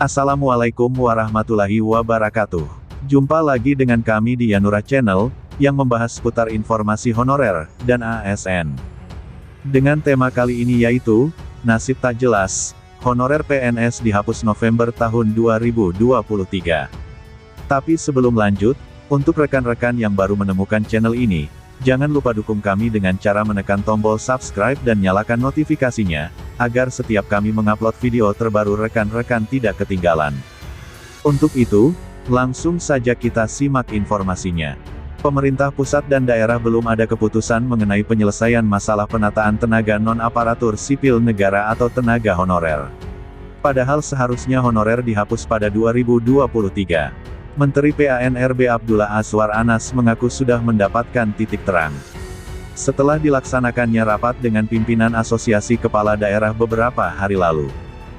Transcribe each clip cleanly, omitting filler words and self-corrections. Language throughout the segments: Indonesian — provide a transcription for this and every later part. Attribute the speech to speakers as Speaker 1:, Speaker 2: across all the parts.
Speaker 1: Assalamualaikum warahmatullahi wabarakatuh. Jumpa lagi dengan kami di Yanura Channel, yang membahas seputar informasi honorer, dan ASN. Dengan tema kali ini yaitu, nasib tak jelas, honorer PNS dihapus November tahun 2023. Tapi sebelum lanjut, untuk rekan-rekan yang baru menemukan channel ini, jangan lupa dukung kami dengan cara menekan tombol subscribe dan nyalakan notifikasinya, agar setiap kami mengupload video terbaru rekan-rekan tidak ketinggalan. Untuk itu, langsung saja kita simak informasinya. Pemerintah pusat dan daerah belum ada keputusan mengenai penyelesaian masalah penataan tenaga non-aparatur sipil negara atau tenaga honorer. Padahal seharusnya honorer dihapus pada 2023. Menteri PAN/RB Abdullah Azwar Anas mengaku sudah mendapatkan titik terang. Setelah dilaksanakannya rapat dengan pimpinan Asosiasi Kepala Daerah beberapa hari lalu.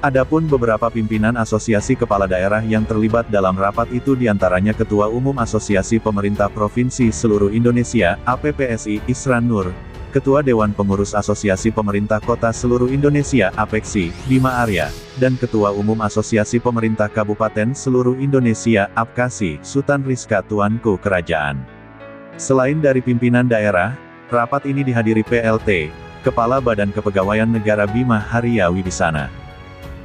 Speaker 1: Adapun beberapa pimpinan Asosiasi Kepala Daerah yang terlibat dalam rapat itu diantaranya Ketua Umum Asosiasi Pemerintah Provinsi Seluruh Indonesia, APPSI, Isran Nur, Ketua Dewan Pengurus Asosiasi Pemerintah Kota Seluruh Indonesia, APEKSI, Bima Arya, dan Ketua Umum Asosiasi Pemerintah Kabupaten Seluruh Indonesia, APKASI, Sultan Rizka Tuanku Kerajaan. Selain dari pimpinan daerah, rapat ini dihadiri PLT, Kepala Badan Kepegawaian Negara Bima Arya Wibisana.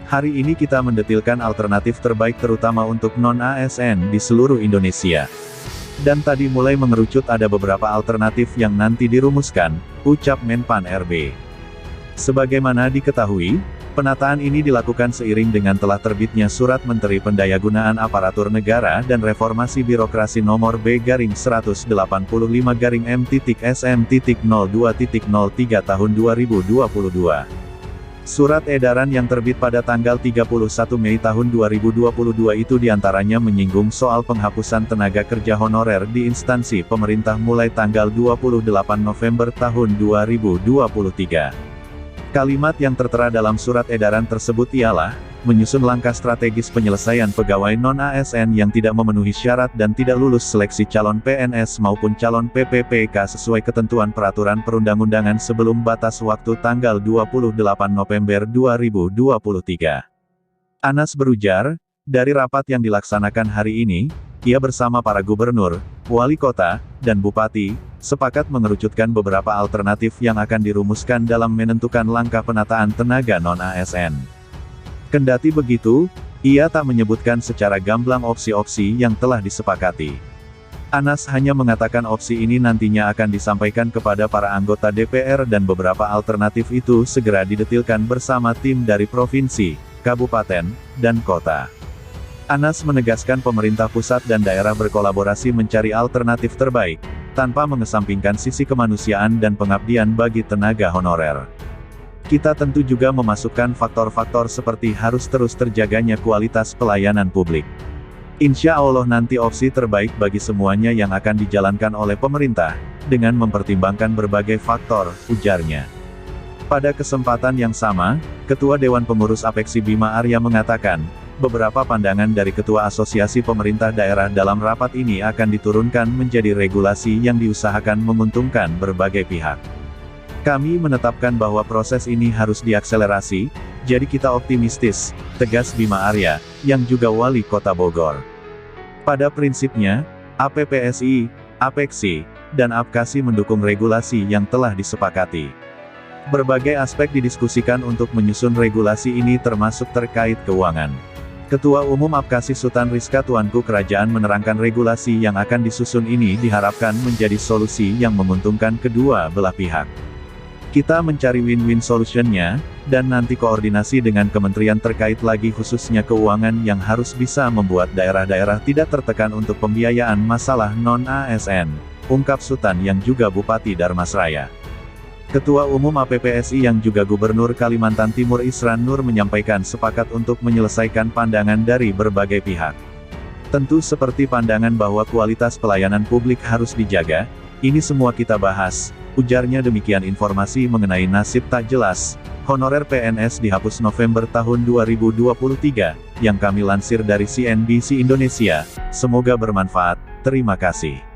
Speaker 1: Hari ini kita mendetilkan alternatif terbaik terutama untuk non-ASN di seluruh Indonesia. Dan tadi mulai mengerucut ada beberapa alternatif yang nanti dirumuskan, ucap Menpan RB. Sebagaimana diketahui, penataan ini dilakukan seiring dengan telah terbitnya Surat Menteri Pendayagunaan Aparatur Negara dan Reformasi Birokrasi Nomor B-180M.SM.02.03 Tahun 2022. Surat edaran yang terbit pada tanggal 31 Mei tahun 2022 itu diantaranya menyinggung soal penghapusan tenaga kerja honorer di instansi pemerintah mulai tanggal 28 November tahun 2023. Kalimat yang tertera dalam surat edaran tersebut ialah, menyusun langkah strategis penyelesaian pegawai non-ASN yang tidak memenuhi syarat dan tidak lulus seleksi calon PNS maupun calon PPPK sesuai ketentuan peraturan perundang-undangan sebelum batas waktu tanggal 28 November 2023. Anas berujar, dari rapat yang dilaksanakan hari ini, ia bersama para gubernur, wali kota, dan bupati, sepakat mengerucutkan beberapa alternatif yang akan dirumuskan dalam menentukan langkah penataan tenaga non-ASN. Kendati begitu, ia tak menyebutkan secara gamblang opsi-opsi yang telah disepakati. Anas hanya mengatakan opsi ini nantinya akan disampaikan kepada para anggota DPR dan beberapa alternatif itu segera didetilkan bersama tim dari provinsi, kabupaten, dan kota. Anas menegaskan pemerintah pusat dan daerah berkolaborasi mencari alternatif terbaik, tanpa mengesampingkan sisi kemanusiaan dan pengabdian bagi tenaga honorer. Kita tentu juga memasukkan faktor-faktor seperti harus terus terjaganya kualitas pelayanan publik. Insya Allah nanti opsi terbaik bagi semuanya yang akan dijalankan oleh pemerintah, dengan mempertimbangkan berbagai faktor, ujarnya. Pada kesempatan yang sama, Ketua Dewan Pengurus APEKSI Bima Arya mengatakan, beberapa pandangan dari Ketua Asosiasi Pemerintah Daerah dalam rapat ini akan diturunkan menjadi regulasi yang diusahakan menguntungkan berbagai pihak. Kami menetapkan bahwa proses ini harus diakselerasi, jadi kita optimistis, tegas Bima Arya, yang juga wali kota Bogor. Pada prinsipnya, APPSI, APEKSI, dan APKASI mendukung regulasi yang telah disepakati. Berbagai aspek didiskusikan untuk menyusun regulasi ini termasuk terkait keuangan. Ketua Umum APKASI Sultan Rizka Tuanku Kerajaan menerangkan regulasi yang akan disusun ini diharapkan menjadi solusi yang menguntungkan kedua belah pihak. Kita mencari win-win solution-nya, dan nanti koordinasi dengan kementerian terkait lagi khususnya keuangan yang harus bisa membuat daerah-daerah tidak tertekan untuk pembiayaan masalah non-ASN, ungkap Sultan yang juga Bupati Darmasraya. Ketua Umum APPSI yang juga Gubernur Kalimantan Timur Isran Nur menyampaikan sepakat untuk menyelesaikan pandangan dari berbagai pihak. Tentu seperti pandangan bahwa kualitas pelayanan publik harus dijaga, ini semua kita bahas, ujarnya. Demikian informasi mengenai nasib tak jelas, honorer PNS dihapus November tahun 2023, yang kami lansir dari CNBC Indonesia. Semoga bermanfaat, terima kasih.